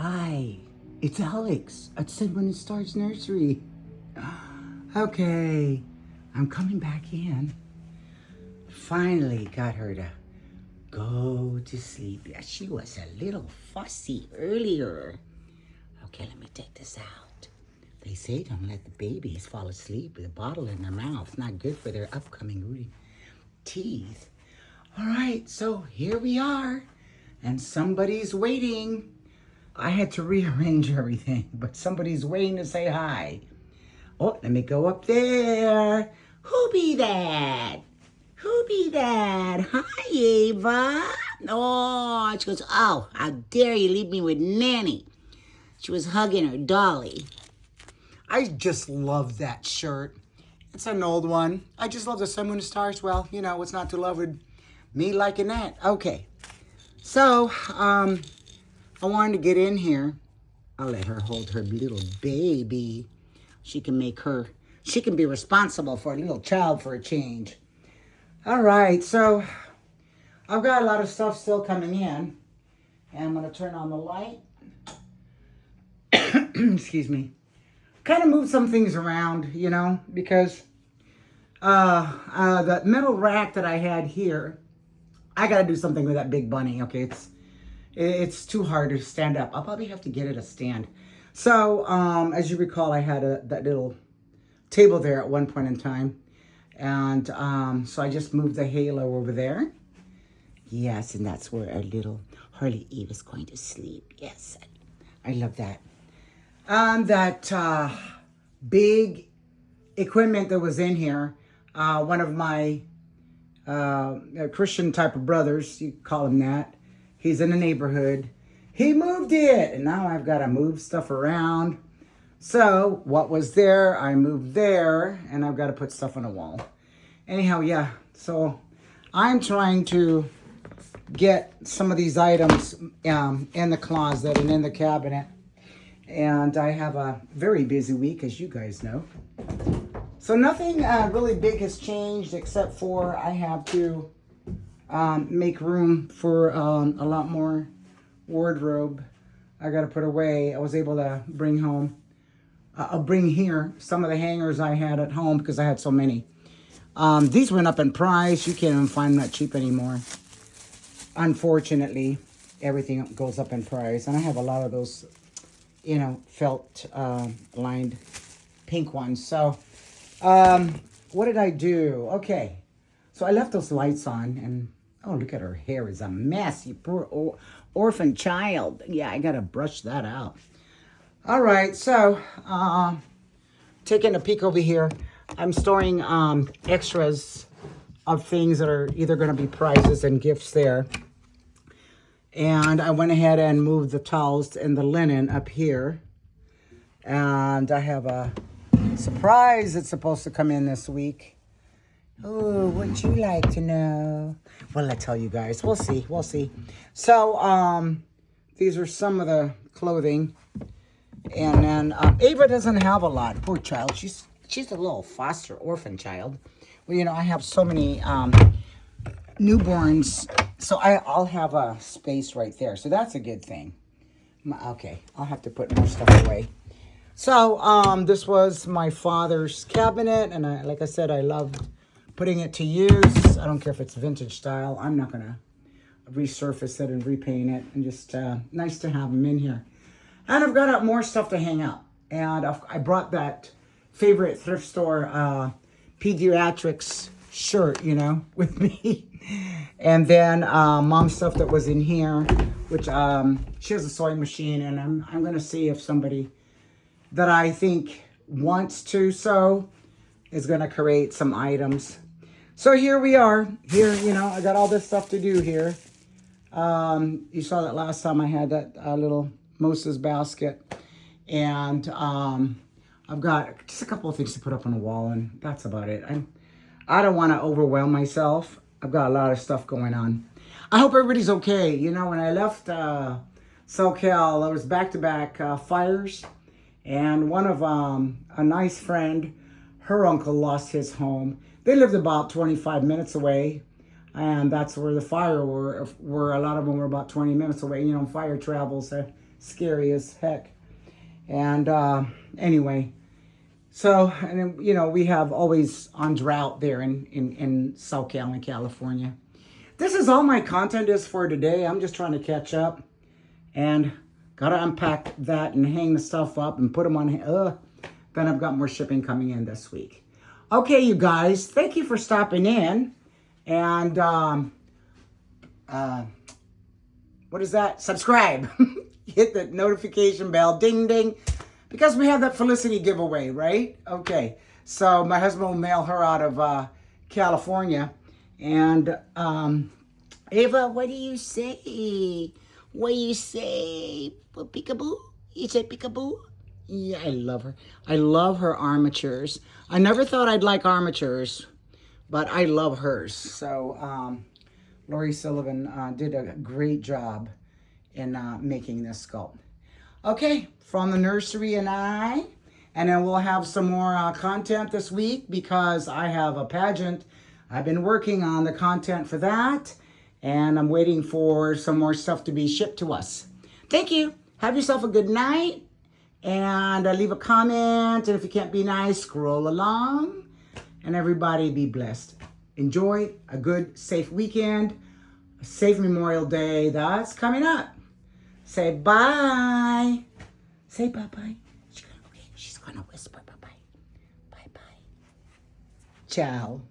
Hi, it's Alex at Cinnamon Stars Nursery. Okay, I'm coming back in. Finally got her to go to sleep. Yeah, she was a little fussy earlier. Okay, let me take this out. They say don't let the babies fall asleep with a bottle in their mouth. Not good for their upcoming rooting teeth. All right, so here we are, and somebody's waiting. I had to rearrange everything, but somebody's waiting to say hi. Oh, let me go up there. Who be that? Who be that? Hi, Ava. Oh, she goes, oh, how dare you leave me with Nanny. She was hugging her dolly. I just love that shirt. It's an old one. I just love the sun, moon, and stars. Well, you know, what's not to love with me liking that? Okay. So, I wanted to get in here. I'll let her hold her little baby. She can be responsible for a little child for a change. All right, so I've got a lot of stuff still coming in. And I'm going to turn on the light. Excuse me. Kind of move some things around, you know, because the metal rack that I had here, I got to do something with that big bunny. Okay, it's too hard to stand up. I'll probably have to get it a stand. So, as you recall, I had that little table there at one point in time. And so I just moved the halo over there. Yes, and that's where our little Harley Eve is going to sleep. Yes, I love that. That big equipment that was in here, one of my Christian type of brothers, you call him that. He's in the neighborhood. He moved it, and now I've got to move stuff around. So what was there, I moved there, and I've got to put stuff on the wall. Anyhow, yeah, so I'm trying to get some of these items in the closet and in the cabinet. And I have a very busy week, as you guys know. So nothing really big has changed, except for I have to make room for a lot more wardrobe I got to put away. I was able to bring here some of the hangers I had at home because I had so many. These went up in price. You can't even find them that cheap anymore. Unfortunately, everything goes up in price. And I have a lot of those, you know, felt lined pink ones. So, what did I do? Okay. So I left those lights on, and oh, look at her hair is a mess. You poor orphan child. Yeah, I got to brush that out. All right. So, taking a peek over here. I'm storing extras of things that are either going to be prizes and gifts there. And I went ahead and moved the towels and the linen up here. And I have a surprise that's supposed to come in this week. Oh, wouldn't you like to know? Well, I'll tell you guys. We'll see. We'll see. So, these are some of the clothing. And then Ava doesn't have a lot. Poor child. She's a little foster orphan child. Well, you know, I have so many newborns. So I'll have a space right there. So that's a good thing. Okay, I'll have to put more stuff away. So this was my father's cabinet. And like I said, I loved putting it to use. I don't care if it's vintage style. I'm not going to resurface it and repaint it. And just nice to have them in here. And I've got more stuff to hang out. And I brought that favorite thrift store pediatrics shirt, you know, with me. And then mom's stuff that was in here, which she has a sewing machine, and I'm going to see if somebody that I think wants to sew is going to create some items. So here we are. Here, you know, I got all this stuff to do here. You saw that last time I had that little Moses basket. And I've got just a couple of things to put up on the wall, and that's about it. I don't want to overwhelm myself. I've got a lot of stuff going on. I hope everybody's okay. You know, when I left SoCal, there was back-to-back fires. And one of a nice friend, her uncle lost his home. They lived about 25 minutes away. And that's where the fire were. A lot of them were about 20 minutes away. You know, fire travels are scary as heck. And anyway, so, and then, you know, we have always on drought there in South Carolina, California. This is all my content is for today. I'm just trying to catch up and gotta unpack that and hang the stuff up and put them on. Then I've got more shipping coming in this week. Okay, you guys, thank you for stopping in. And what is that? Subscribe. Hit the notification bell, ding, ding. Because we have that Felicity giveaway, right? Okay, so my husband will mail her out of California. And Ava, what do you say? What do you say? What, peekaboo? You say peekaboo? Yeah, I love her. I love her armatures. I never thought I'd like armatures, but I love hers. So Lori Sullivan did a great job in making this sculpt. Okay, from the nursery and then we'll have some more content this week because I have a pageant. I've been working on the content for that, and I'm waiting for some more stuff to be shipped to us. Thank you. Have yourself a good night, and leave a comment, and if you can't be nice, scroll along, and everybody be blessed. Enjoy a good, safe weekend, a safe Memorial Day that's coming up. Say bye. Say bye-bye. She's gonna whisper bye-bye. Bye-bye. Ciao.